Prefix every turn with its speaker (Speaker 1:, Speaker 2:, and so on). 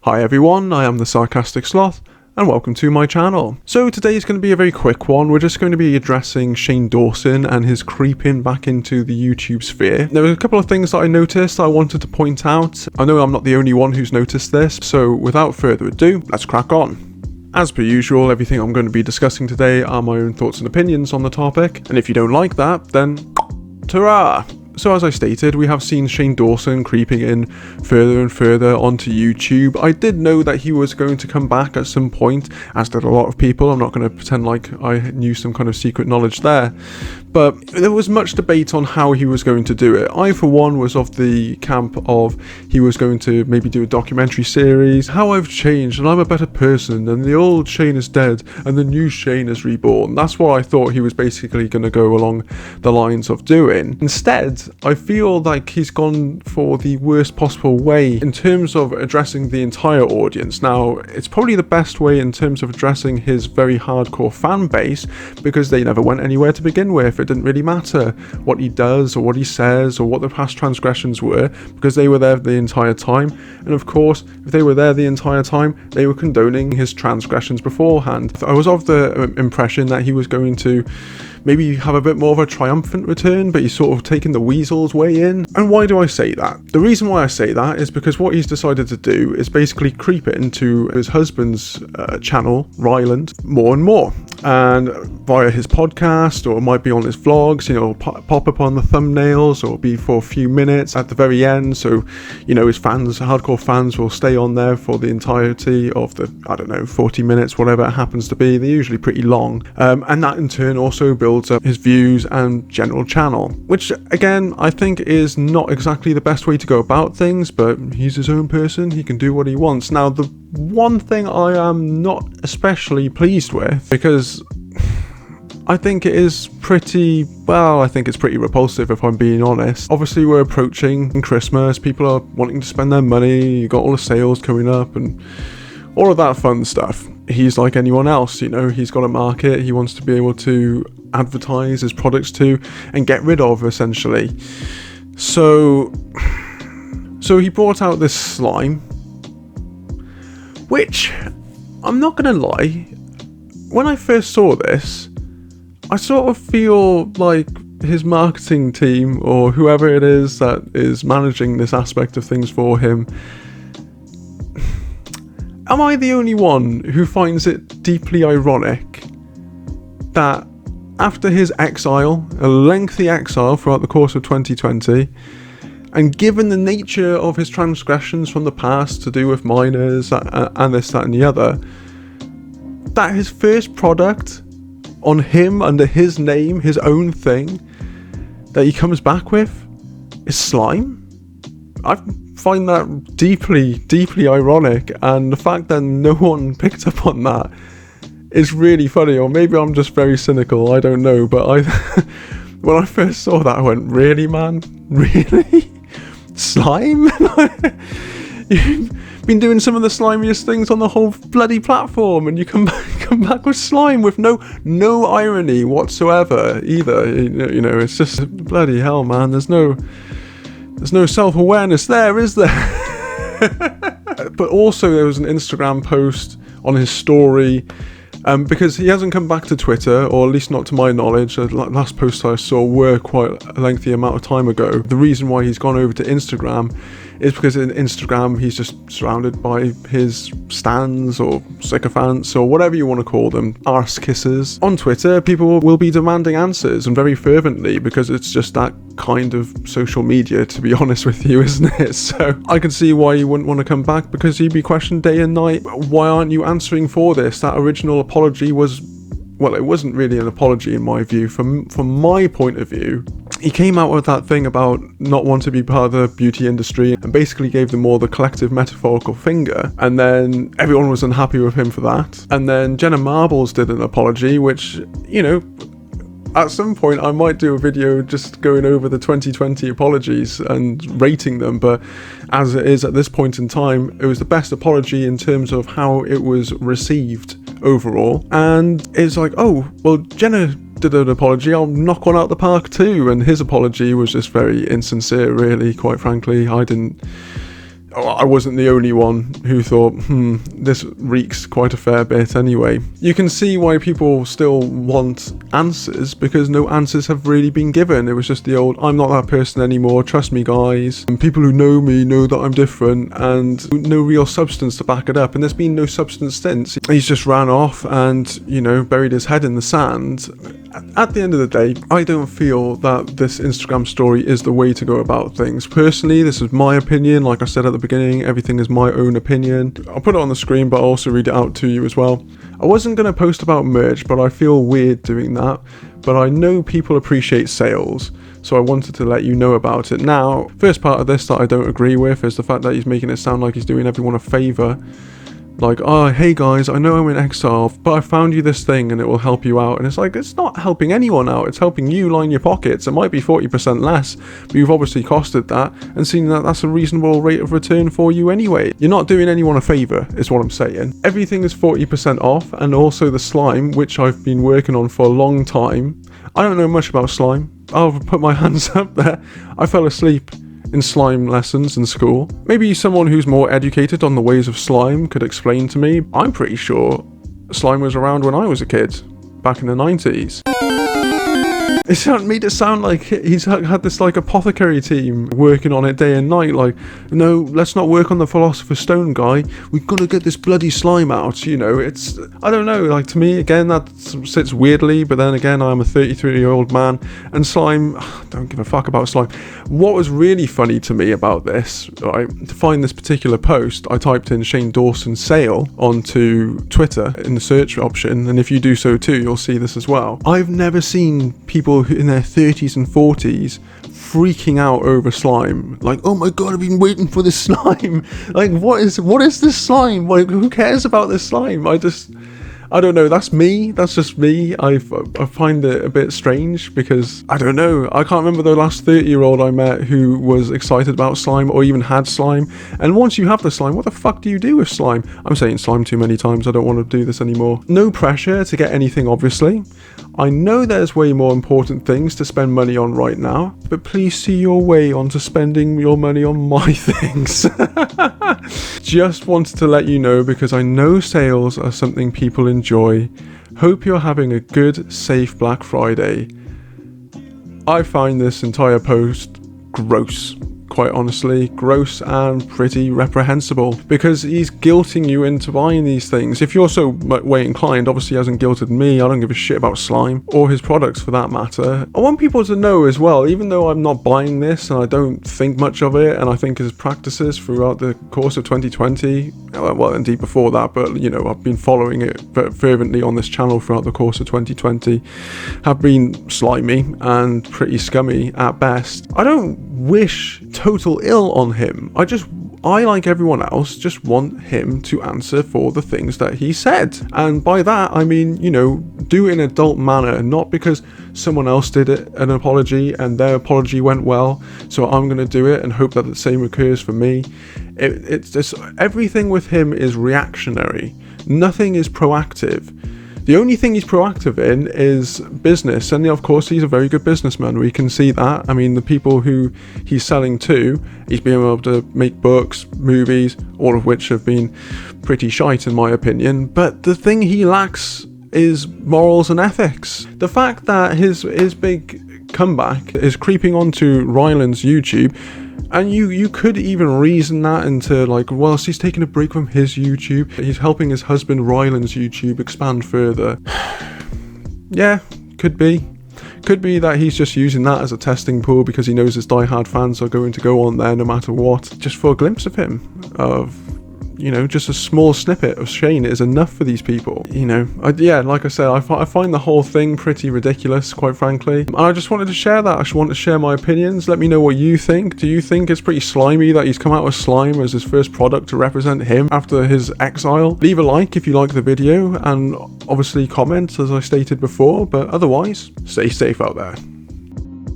Speaker 1: Hi everyone, I am the Sarcastic Sloth, and welcome to my channel. So today's going to be a very quick one. We're just going to be addressing Shane Dawson and his creeping back into the YouTube sphere. There were a couple of things that I noticed I wanted to point out. I know I'm not the only one who's noticed this, so without further ado, let's crack on. As per usual, everything I'm going to be discussing today are my own thoughts and opinions on the topic, and if you don't like that, then ta-ra! So as I stated, we have seen Shane Dawson creeping in further and further onto YouTube. I did know that he was going to come back at some point, as did a lot of people. I'm not going to pretend like I knew some kind of secret knowledge there. But there was much debate on how he was going to do it. I, for one, was of the camp of he was going to maybe do a documentary series, how I've changed and I'm a better person and the old Shane is dead and the new Shane is reborn. That's what I thought he was basically going to go along the lines of doing. Instead, I feel like he's gone for the worst possible way in terms of addressing the entire audience. Now, it's probably the best way in terms of addressing his very hardcore fan base because they never went anywhere to begin with. It didn't really matter what he does or what he says or what the past transgressions were because they were there the entire time. And of course, if they were there the entire time, they were condoning his transgressions beforehand. I was of the impression that he was going to maybe have a bit more of a triumphant return, but he's sort of taken the weasel's way in. And why do I say that? The reason why I say that is because what he's decided to do is basically creep it into his husband's channel, Ryland, more and more. And via his podcast, or it might be on his vlogs, pop up on the thumbnails, or be for a few minutes at the very end. So, his fans, hardcore fans, will stay on there for the entirety of the, 40 minutes, whatever it happens to be. They're usually pretty long. And that in turn also builds up his views and general channel, which again I think is not exactly the best way to go about things, but he's his own person, he can do what he wants. Now, the one thing I am not especially pleased with, because I think it is pretty repulsive if I'm being honest. Obviously we're approaching Christmas, people are wanting to spend their money, you got all the sales coming up and all of that fun stuff. He's like anyone else, he's got a market he wants to be able to advertise his products to and get rid of, essentially. So he brought out this slime, which, I'm not gonna lie, when I first saw this, I sort of feel like his marketing team, or whoever it is that is managing this aspect of things for him, am I the only one who finds it deeply ironic that after his exile, a lengthy exile throughout the course of 2020, and given the nature of his transgressions from the past to do with minors and this, that and the other, that his first product on him under his name, his own thing, that he comes back with is slime? I find that deeply, deeply ironic, and the fact that no one picked up on that is really funny. Or maybe I'm just very cynical, I don't know, but when I first saw that I went, really man? Really? Slime? You've been doing some of the slimiest things on the whole bloody platform and you come back with slime with no irony whatsoever either. It's just bloody hell, man. There's no self-awareness there, is there? But also there was an Instagram post on his story, because he hasn't come back to Twitter, or at least not to my knowledge. The last posts I saw were quite a lengthy amount of time ago. The reason why he's gone over to Instagram is because in Instagram he's just surrounded by his stans or sycophants or whatever you want to call them, arse kissers. On Twitter, people will be demanding answers, and very fervently, because it's just that kind of social media, to be honest with you, isn't it? So I can see why you wouldn't want to come back, because you'd be questioned day and night. Why aren't you answering for this? That original apology was, well, it wasn't really an apology in my view. From my point of view, he came out with that thing about not wanting to be part of the beauty industry and basically gave them all the collective metaphorical finger, and then everyone was unhappy with him for that. And then Jenna Marbles did an apology, which, at some point I might do a video just going over the 2020 apologies and rating them, but as it is at this point in time, it was the best apology in terms of how it was received overall. And it's like, oh, well, Jenna did an apology, I'll knock one out the park too. And his apology was just very insincere, really, quite frankly. I wasn't the only one who thought, this reeks quite a fair bit anyway. You can see why people still want answers, because no answers have really been given. It was just the old, I'm not that person anymore, trust me guys. And people who know me know that I'm different, and no real substance to back it up. And there's been no substance since. He's just ran off and, buried his head in the sand. At the end of the day, I don't feel that this Instagram story is the way to go about things. Personally, this is my opinion. Like I said at the beginning, everything is my own opinion. I'll put it on the screen, but I'll also read it out to you as well. I wasn't going to post about merch, but I feel weird doing that. But I know people appreciate sales, so I wanted to let you know about it. Now, first part of this that I don't agree with is the fact that he's making it sound like he's doing everyone a favour. Like, oh, hey guys, I know I'm in exile, but I found you this thing and it will help you out. And it's like, it's not helping anyone out. It's helping you line your pockets. It might be 40% less, but you've obviously costed that and seen that that's a reasonable rate of return for you anyway. You're not doing anyone a favor, is what I'm saying. Everything is 40% off, and also the slime, which I've been working on for a long time. I don't know much about slime. I'll put my hands up there. I fell asleep in slime lessons in school. Maybe someone who's more educated on the ways of slime could explain to me. I'm pretty sure slime was around when I was a kid, back in the 90s. It's made it sound like he's had this like apothecary team working on it day and night. Like, no, let's not work on the Philosopher's Stone, guy. We've got to get this bloody slime out. It's, I don't know, like to me, again, that sits weirdly, but then again, I'm a 33-year-old man, and slime, don't give a fuck about slime. What was really funny to me about this, right, to find this particular post, I typed in Shane Dawson sale onto Twitter in the search option, and if you do so too, you'll see this as well. I've never seen people in their 30s and 40s freaking out over slime. Like, oh my god, I've been waiting for this slime. Like, what is this slime? Like, who cares about this slime? I don't know, that's me, that's just me. I find it a bit strange because, I don't know, I can't remember the last 30-year-old I met who was excited about slime or even had slime. And once you have the slime, what the fuck do you do with slime? I'm saying slime too many times, I don't want to do this anymore. No pressure to get anything, obviously. I know there's way more important things to spend money on right now, but please see your way onto spending your money on my things. Just wanted to let you know because I know sales are something people enjoy. Hope you're having a good, safe Black Friday. I find this entire post gross. Quite honestly, gross and pretty reprehensible, because he's guilting you into buying these things. If you're so way inclined, obviously he hasn't guilted me. I don't give a shit about slime or his products for that matter. I want people to know as well, even though I'm not buying this and I don't think much of it, and I think his practices throughout the course of 2020, well indeed before that, but I've been following it fervently on this channel throughout the course of 2020, have been slimy and pretty scummy at best. I don't wish total ill on him. I, like everyone else, just want him to answer for the things that he said. And by that, I mean, do it in an adult manner, not because someone else did an apology and their apology went well, so I'm going to do it and hope that the same occurs for me. It's just, everything with him is reactionary. Nothing is proactive. The only thing he's proactive in is business, and of course he's a very good businessman. We can see that. I mean, the people who he's selling to, he's been able to make books, movies, all of which have been pretty shite in my opinion. But the thing he lacks is morals and ethics. The fact that his big comeback is creeping onto Ryland's YouTube, and you could even reason that into like, well, he's taking a break from his YouTube, he's helping his husband Ryland's YouTube expand further. Yeah, could be that he's just using that as a testing pool because he knows his diehard fans are going to go on there no matter what, just for a glimpse of him, of just a small snippet of Shane is enough for these people. Like I said, I find the whole thing pretty ridiculous, quite frankly. And I just wanted to share that. I just want to share my opinions. Let me know what you think. Do you think it's pretty slimy that he's come out with slime as his first product to represent him after his exile? Leave a like if you like the video, and obviously comment as I stated before, but otherwise, stay safe out there.